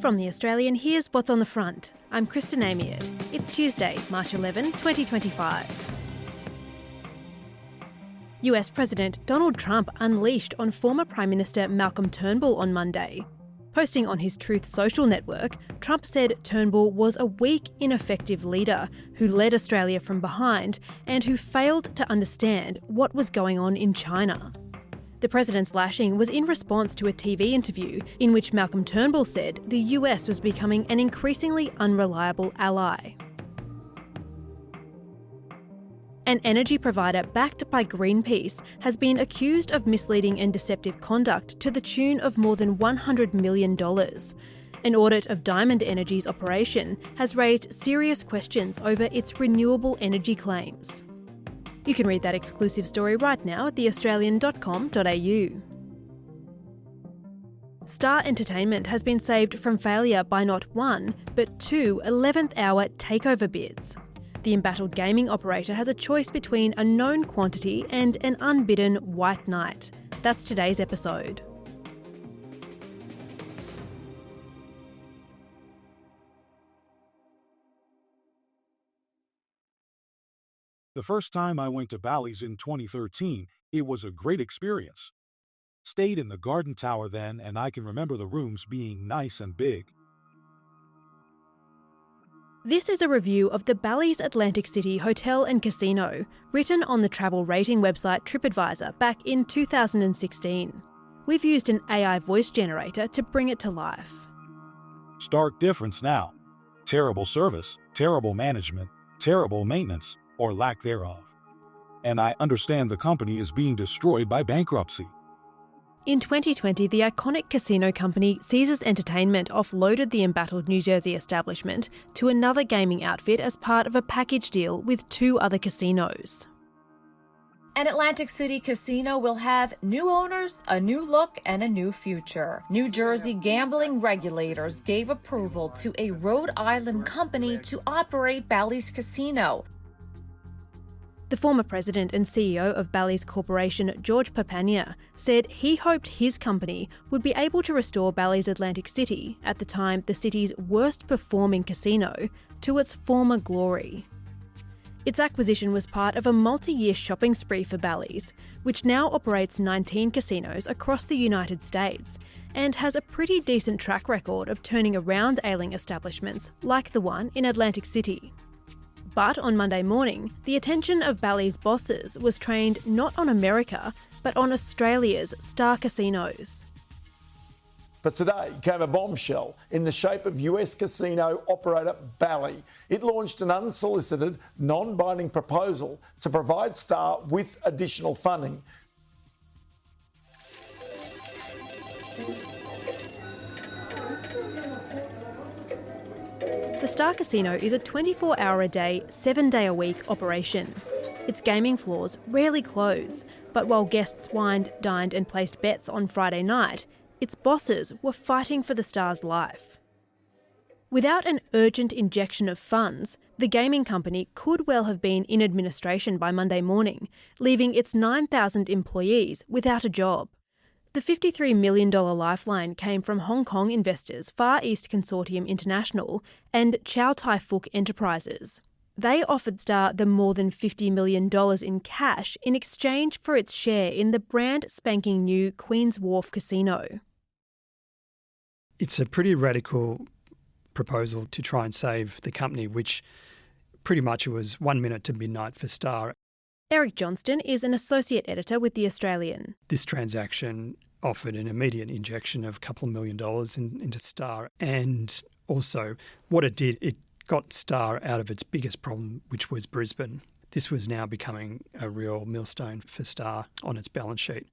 From The Australian, here's what's on the front. I'm Kristen Amiot. It's Tuesday, March 11, 2025. US President Donald Trump unleashed on former Prime Minister Malcolm Turnbull on Monday. Posting on his Truth social network, Trump said Turnbull was a weak, ineffective leader who led Australia from behind and who failed to understand what was going on in China. The president's lashing was in response to a TV interview in which Malcolm Turnbull said the US was becoming an increasingly unreliable ally. An energy provider backed by Greenpeace has been accused of misleading and deceptive conduct to the tune of more than $100 million. An audit of Diamond Energy's operation has raised serious questions over its renewable energy claims. You can read that exclusive story right now at theaustralian.com.au. Star Entertainment has been saved from failure by not one, but two 11th-hour takeover bids. The embattled gaming operator has a choice between a known quantity and an unbidden white knight. That's today's episode. The first time I went to Bally's in 2013, it was a great experience. Stayed in the Garden Tower then, and I can remember the rooms being nice and big. This is a review of the Bally's Atlantic City Hotel and Casino, written on the travel rating website TripAdvisor back in 2016. We've used an AI voice generator to bring it to life. Stark difference now. Terrible service, terrible management, terrible maintenance, or lack thereof. And I understand the company is being destroyed by bankruptcy. In 2020, the iconic casino company Caesars Entertainment offloaded the embattled New Jersey establishment to another gaming outfit as part of a package deal with two other casinos. An Atlantic City casino will have new owners, a new look, and a new future. New Jersey gambling regulators gave approval to a Rhode Island company to operate Bally's Casino. The former president and CEO of Bally's Corporation, George Papania, said he hoped his company would be able to restore Bally's Atlantic City, at the time the city's worst performing casino, to its former glory. Its acquisition was part of a multi-year shopping spree for Bally's, which now operates 19 casinos across the United States and has a pretty decent track record of turning around ailing establishments like the one in Atlantic City. But on Monday morning, the attention of Bally's bosses was trained not on America, but on Australia's star casinos. But today came a bombshell in the shape of US casino operator Bally. It launched an unsolicited, non-binding proposal to provide Star with additional funding. The Star Casino is a 24-hour-a-day, 7-day-a-week operation. Its gaming floors rarely close, but while guests wined, dined and placed bets on Friday night, its bosses were fighting for the Star's life. Without an urgent injection of funds, the gaming company could well have been in administration by Monday morning, leaving its 9,000 employees without a job. The $53 million lifeline came from Hong Kong investors Far East Consortium International and Chow Tai Fook Enterprises. They offered Star the more than $50 million in cash in exchange for its share in the brand spanking new Queen's Wharf casino. It's a pretty radical proposal to try and save the company, which pretty much it was 1 minute to midnight for Star. Eric Johnston is an associate editor with The Australian. This transaction offered an immediate injection of a couple of $1 million into Star. And also what it did, it got Star out of its biggest problem, which was Brisbane. This was now becoming a real millstone for Star on its balance sheet.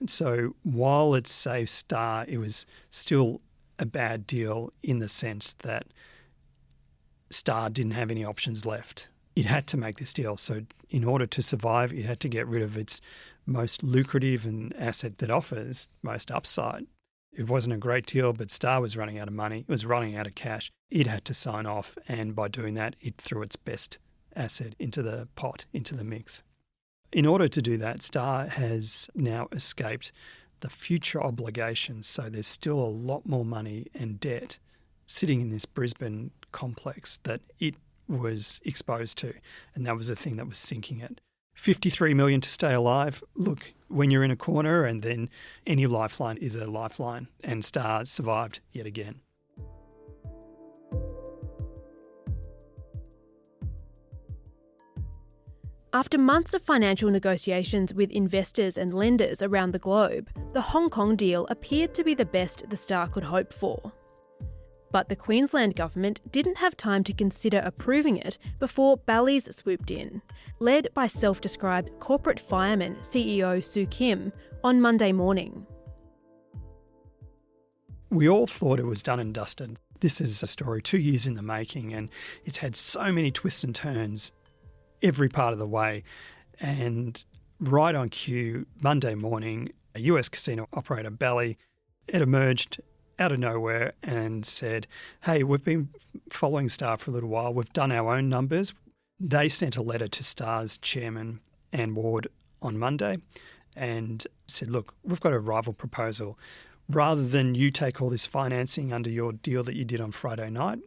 And so while it saved Star, it was still a bad deal in the sense that Star didn't have any options left. It had to make this deal. So in order to survive, it had to get rid of its most lucrative and asset that offers most upside. It wasn't a great deal, but Star was running out of money. It was running out of cash. It had to sign off, and by doing that, it threw its best asset into the pot, into the mix. In order to do that, Star has now escaped the future obligations, so there's still a lot more money and debt sitting in this Brisbane complex that it was exposed to, and that was the thing that was sinking it. 53 million to stay alive. Look, when you're in a corner, and then any lifeline is a lifeline, and Star survived yet again. After months of financial negotiations with investors and lenders around the globe, the Hong Kong deal appeared to be the best the Star could hope for. But the Queensland government didn't have time to consider approving it before Bally's swooped in, led by self-described corporate fireman CEO Sue Kim, on Monday morning. We all thought it was done and dusted. This is a story 2 years in the making, and it's had so many twists and turns every part of the way. And right on cue, Monday morning, a US casino operator, Bally, it emerged out of nowhere and said, hey, we've been following Star for a little while. We've done our own numbers. They sent a letter to Star's chairman, Ann Ward, on Monday and said, look, we've got a rival proposal. Rather than you take all this financing under your deal that you did on Friday night,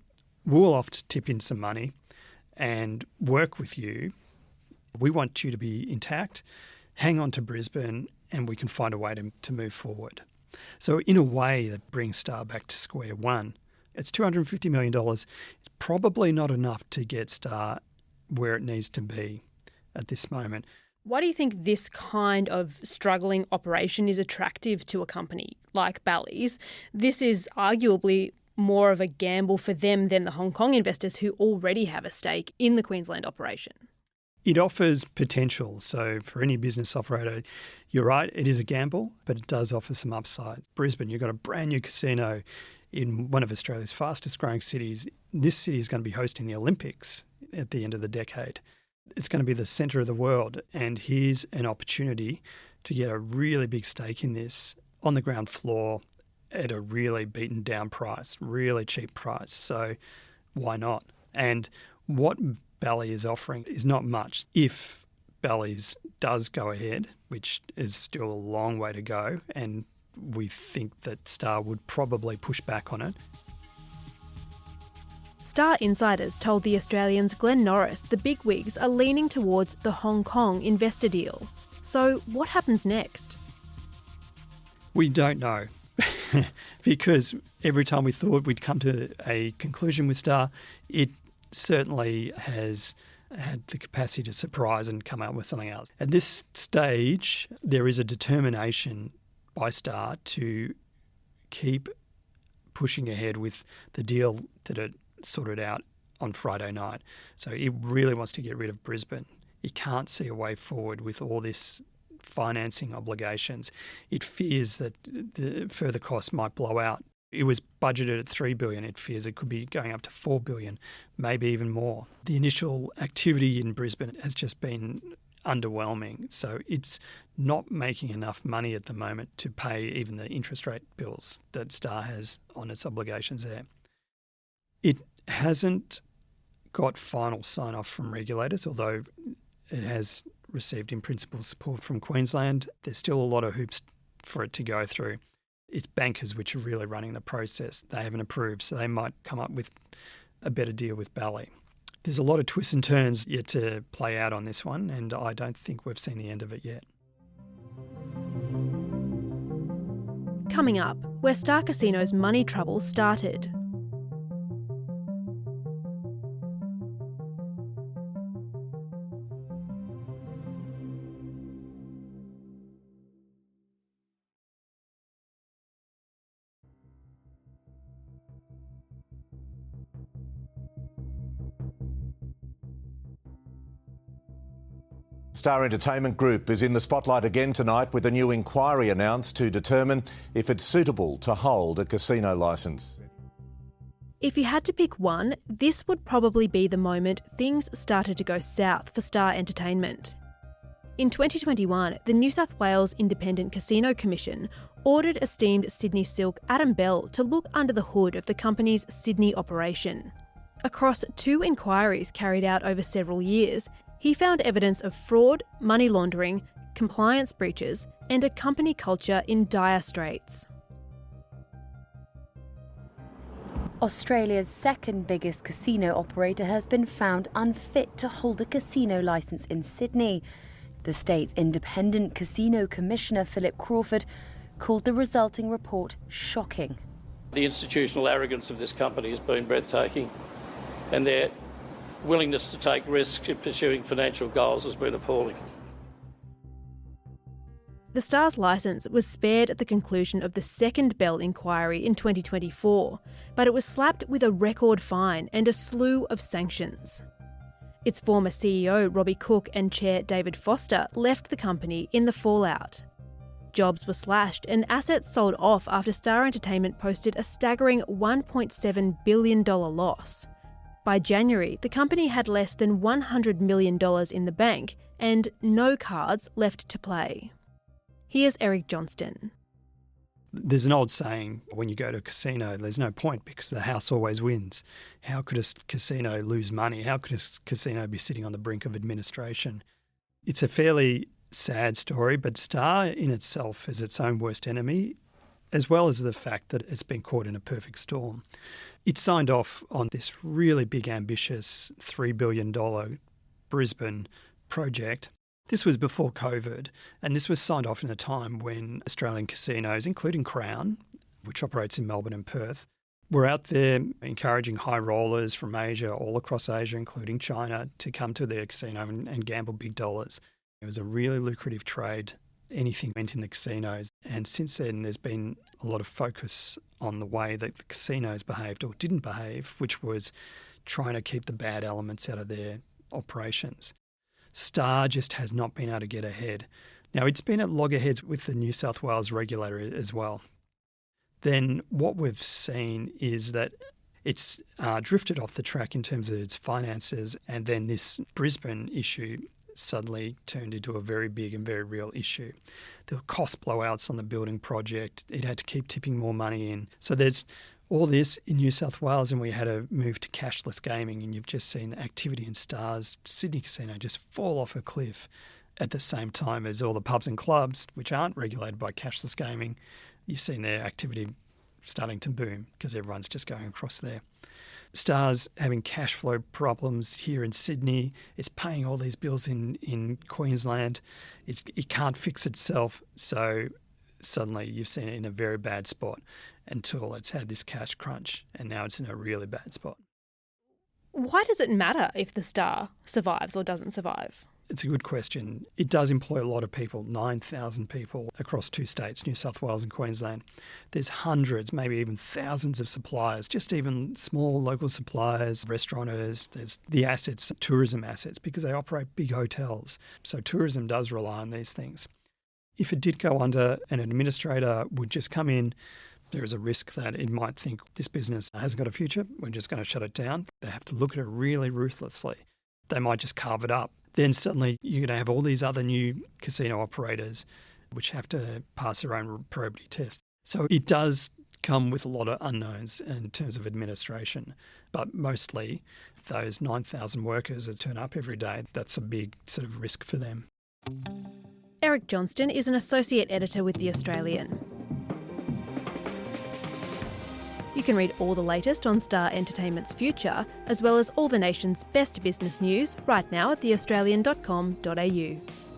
we'll have to tip in some money and work with you. We want you to be intact, hang on to Brisbane, and we can find a way to move forward. So in a way that brings Star back to square one. It's $250 million. It's probably not enough to get Star where it needs to be at this moment. Why do you think this kind of struggling operation is attractive to a company like Bally's? This is arguably more of a gamble for them than the Hong Kong investors who already have a stake in the Queensland operation. It offers potential. So for any business operator, you're right, it is a gamble, but it does offer some upside. Brisbane, you've got a brand new casino in one of Australia's fastest growing cities. This city is going to be hosting the Olympics at the end of the decade. It's going to be the centre of the world. And here's an opportunity to get a really big stake in this on the ground floor at a really beaten down price, really cheap price. So why not? And what Bally is offering is not much. If Bally's does go ahead, which is still a long way to go, and we think that Star would probably push back on it. Star insiders told The Australian's Glenn Norris the bigwigs are leaning towards the Hong Kong investor deal. So what happens next? We don't know. Because every time we thought we'd come to a conclusion with Star, it certainly has had the capacity to surprise and come out with something else. At this stage, there is a determination by Star to keep pushing ahead with the deal that it sorted out on Friday night. So it really wants to get rid of Brisbane. It can't see a way forward with all this financing obligations. It fears that the further costs might blow out. It was budgeted at $3 billion. It fears it could be going up to $4 billion, maybe even more. The initial activity in Brisbane has just been underwhelming. So it's not making enough money at the moment to pay even the interest rate bills that Star has on its obligations there. It hasn't got final sign-off from regulators, although it has received in principle support from Queensland. There's still a lot of hoops for it to go through. It's bankers which are really running the process. They haven't approved, so they might come up with a better deal with Bally. There's a lot of twists and turns yet to play out on this one, and I don't think we've seen the end of it yet. Coming up, where Star Casino's money troubles started. Star Entertainment Group is in the spotlight again tonight with a new inquiry announced to determine if it's suitable to hold a casino licence. If you had to pick one, this would probably be the moment things started to go south for Star Entertainment. In 2021, the New South Wales Independent Casino Commission ordered esteemed Sydney Silk Adam Bell to look under the hood of the company's Sydney operation. Across 2 inquiries carried out over several years, he found evidence of fraud, money laundering, compliance breaches, and a company culture in dire straits. Australia's second biggest casino operator has been found unfit to hold a casino licence in Sydney. The state's independent casino commissioner, Philip Crawford, called the resulting report shocking. The institutional arrogance of this company has been breathtaking, and their willingness to take risks in pursuing financial goals has been appalling. The Star's licence was spared at the conclusion of the second Bell inquiry in 2024, but it was slapped with a record fine and a slew of sanctions. Its former CEO, Robbie Cook, and chair, David Foster, left the company in the fallout. Jobs were slashed and assets sold off after Star Entertainment posted a staggering $1.7 billion loss. By January, the company had less than $100 million in the bank and no cards left to play. Here's Eric Johnston. There's an old saying, when you go to a casino, there's no point because the house always wins. How could a casino lose money? How could a casino be sitting on the brink of administration? It's a fairly sad story, but Star in itself is its own worst enemy, as well as the fact that it's been caught in a perfect storm. It signed off on this really big, ambitious $3 billion Brisbane project. This was before COVID, and this was signed off in a time when Australian casinos, including Crown, which operates in Melbourne and Perth, were out there encouraging high rollers from Asia, all across Asia, including China, to come to their casino and gamble big dollars. It was a really lucrative trade. Anything went in the casinos. And since then, there's been a lot of focus on the way that the casinos behaved or didn't behave, which was trying to keep the bad elements out of their operations. Star just has not been able to get ahead. Now, it's been at loggerheads with the New South Wales regulator as well. Then what we've seen is that it's drifted off the track in terms of its finances, and then this Brisbane issue suddenly turned into a very big and very real issue. There were cost blowouts on the building project. It had to keep tipping more money in. So there's all this in New South Wales, and we had a move to cashless gaming, and you've just seen the activity in Star's Sydney casino just fall off a cliff at the same time as all the pubs and clubs, which aren't regulated by cashless gaming. You've seen their activity starting to boom because everyone's just going across there. Star's having cash flow problems here in Sydney. It's paying all these bills in Queensland. It can't fix itself, so suddenly you've seen it in a very bad spot until it's had this cash crunch, and now it's in a really bad spot. Why does it matter if the Star survives or doesn't survive? It's a good question. It does employ a lot of people, 9,000 people across two states, New South Wales and Queensland. There's hundreds, maybe even thousands of suppliers, just even small local suppliers, restaurateurs. There's the assets, tourism assets, because they operate big hotels. So tourism does rely on these things. If it did go under, an administrator would just come in. There is a risk that it might think this business hasn't got a future. We're just going to shut it down. They have to look at it really ruthlessly. They might just carve it up. Then suddenly you're going to have all these other new casino operators which have to pass their own probity test. So it does come with a lot of unknowns in terms of administration. But mostly those 9,000 workers that turn up every day, that's a big sort of risk for them. Eric Johnston is an associate editor with The Australian. You can read all the latest on Star Entertainment's future, as well as all the nation's best business news right now at theaustralian.com.au.